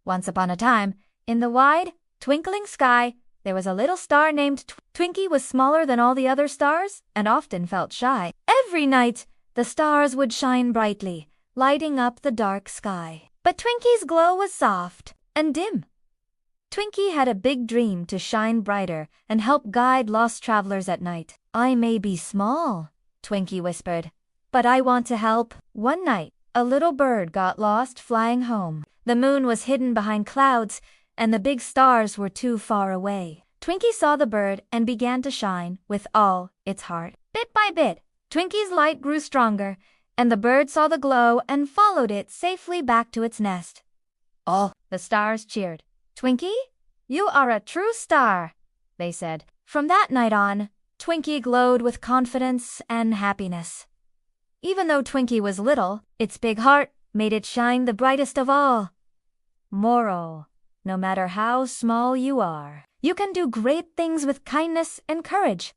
Once upon a time, in the wide, twinkling sky, there was a little star named Twinkie. Was smaller than all the other stars and often felt shy. Every night, the stars would shine brightly, lighting up the dark sky. But Twinkie's glow was soft and dim. Twinkie had a big dream to shine brighter and help guide lost travelers at night. I may be small, Twinkie whispered, but I want to help. One night, a little bird got lost flying home. The moon was hidden behind clouds, and the big stars were too far away. Twinkie saw the bird and began to shine with all its heart. Bit by bit, Twinkie's light grew stronger, and the bird saw the glow and followed it safely back to its nest. All the stars cheered. Twinkie, you are a true star, they said. From that night on, Twinkie glowed with confidence and happiness. Even though Twinkie was little, its big heart made it shine the brightest of all. Moral: no matter how small you are, you can do great things with kindness and courage.